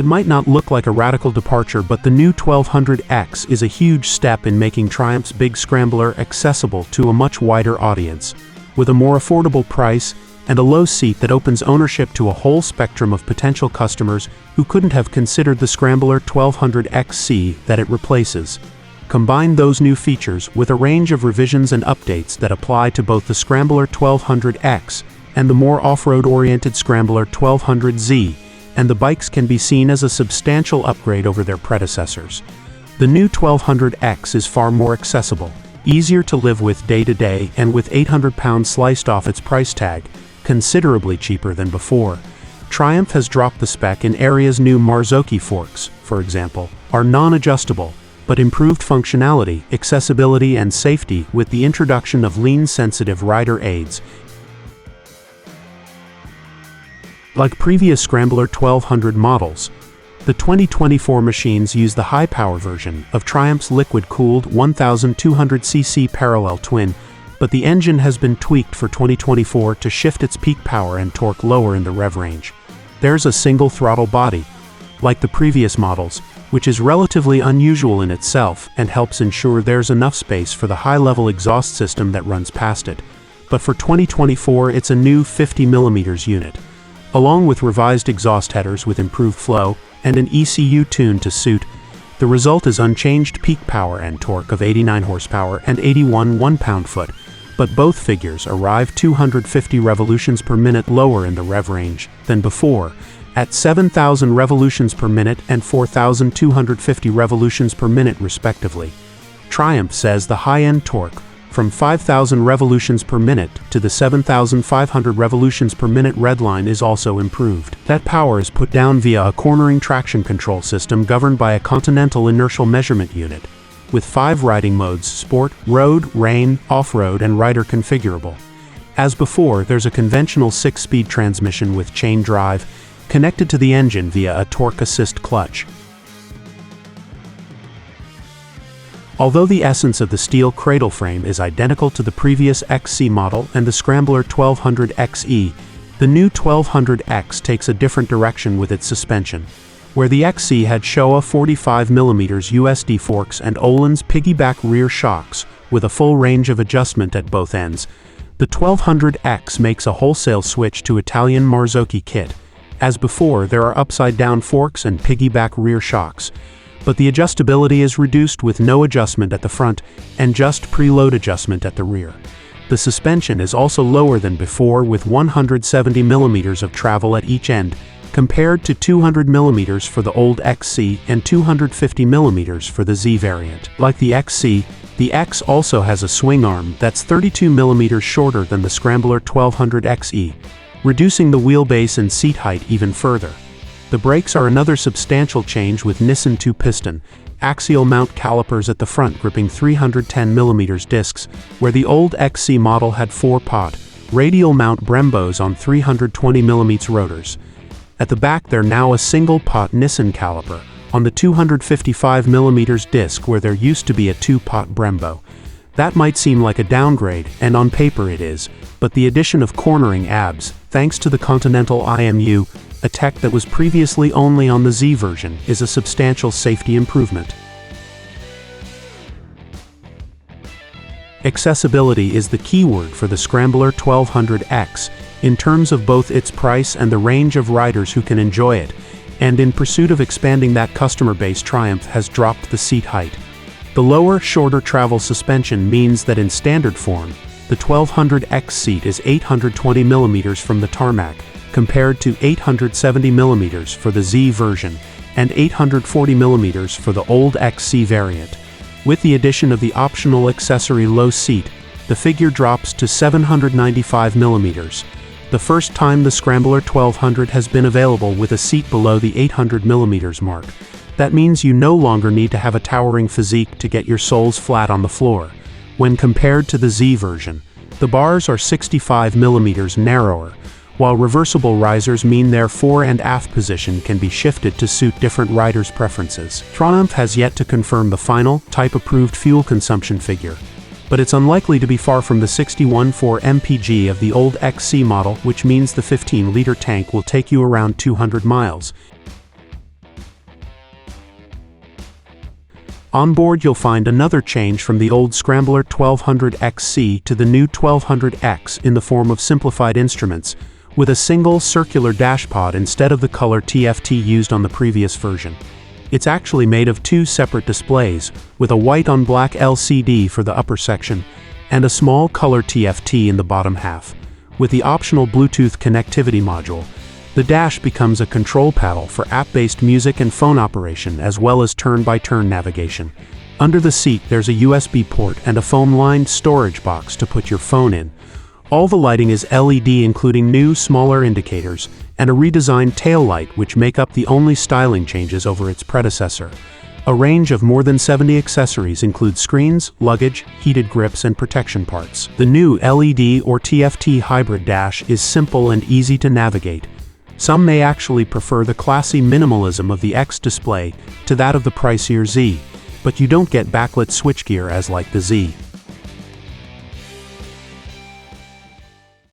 It might not look like a radical departure, but the new 1200X is a huge step in making Triumph's big Scrambler accessible to a much wider audience, with a more affordable price and a low seat that opens ownership to a whole spectrum of potential customers who couldn't have considered the Scrambler 1200XC that it replaces. Combine those new features with a range of revisions and updates that apply to both the Scrambler 1200X and the more off-road-oriented Scrambler 1200Z, and the bikes can be seen as a substantial upgrade over their predecessors. The new 1200X is far more accessible, easier to live with day to day, and with £800 sliced off its price tag, considerably cheaper than before. Triumph has dropped the spec in areas. New Marzocchi forks, for example, are non-adjustable, but improved functionality, accessibility, and safety with the introduction of lean-sensitive rider aids. Like previous Scrambler 1200 models, the 2024 machines use the high-power version of Triumph's liquid-cooled 1200cc parallel twin, but the engine has been tweaked for 2024 to shift its peak power and torque lower in the rev range. There's a single throttle body, like the previous models, which is relatively unusual in itself and helps ensure there's enough space for the high-level exhaust system that runs past it. But for 2024, it's a new 50mm unit, along with revised exhaust headers with improved flow and an ECU tune to suit. The result is unchanged peak power and torque of 89 horsepower and 81 1/pound-foot, but both figures arrive 250 revolutions per minute lower in the rev range than before, at 7,000 revolutions per minute and 4,250 revolutions per minute respectively. Triumph says the high-end torque, from 5,000 revolutions per minute to the 7,500 revolutions per minute redline, is also improved. That power is put down via a cornering traction control system governed by a Continental inertial measurement unit, with 5 riding modes: Sport, Road, Rain, Off-Road, and Rider Configurable. As before, there's a conventional 6-speed transmission with chain drive, connected to the engine via a torque assist clutch. Although the essence of the steel cradle frame is identical to the previous XC model and the Scrambler 1200XE, the new 1200X takes a different direction with its suspension. Where the XC had Showa 45mm USD forks and Öhlins piggyback rear shocks with a full range of adjustment at both ends, the 1200X makes a wholesale switch to Italian Marzocchi kit. As before, there are upside-down forks and piggyback rear shocks, but the adjustability is reduced with no adjustment at the front and just preload adjustment at the rear. The suspension is also lower than before, with 170mm of travel at each end, compared to 200mm for the old XC and 250mm for the Z variant. Like the XC, the X also has a swing arm that's 32mm shorter than the Scrambler 1200XE, reducing the wheelbase and seat height even further. The brakes are another substantial change, with Nissan 2-piston, axial mount calipers at the front gripping 310mm discs, where the old XC model had 4-pot, radial mount Brembos on 320mm rotors. At the back, they're now a single-pot Nissan caliper on the 255mm disc, where there used to be a 2-pot Brembo. That might seem like a downgrade, and on paper it is, but the addition of cornering ABS, thanks to the Continental IMU, a tech that was previously only on the Z version, is a substantial safety improvement. Accessibility is the keyword for the Scrambler 1200X, in terms of both its price and the range of riders who can enjoy it, and in pursuit of expanding that customer base, Triumph has dropped the seat height. The lower, shorter travel suspension means that in standard form, the 1200X seat is 820mm from the tarmac, compared to 870mm for the Z version and 840mm for the old XC variant. With the addition of the optional accessory low seat, the figure drops to 795mm, the first time the Scrambler 1200 has been available with a seat below the 800mm mark. That means you no longer need to have a towering physique to get your soles flat on the floor. When compared to the Z version, the bars are 65mm narrower, while reversible risers mean their fore and aft position can be shifted to suit different riders' preferences. Triumph has yet to confirm the final, type-approved fuel consumption figure, but it's unlikely to be far from the 61.4 mpg of the old XC model, which means the 15-liter tank will take you around 200 miles. On board you'll find another change from the old Scrambler 1200XC to the new 1200X in the form of simplified instruments, with a single circular dashpod instead of the color TFT used on the previous version. It's actually made of two separate displays, with a white on black LCD for the upper section, and a small color TFT in the bottom half. With the optional Bluetooth connectivity module, the dash becomes a control panel for app-based music and phone operation as well as turn-by-turn navigation. Under the seat there's a USB port and a foam-lined storage box to put your phone in. All the lighting is LED, including new, smaller indicators, and a redesigned tail light which make up the only styling changes over its predecessor. A range of more than 70 accessories include screens, luggage, heated grips, and protection parts. The new LED or TFT hybrid dash is simple and easy to navigate. Some may actually prefer the classy minimalism of the X display to that of the pricier Z, but you don't get backlit switchgear as like the Z.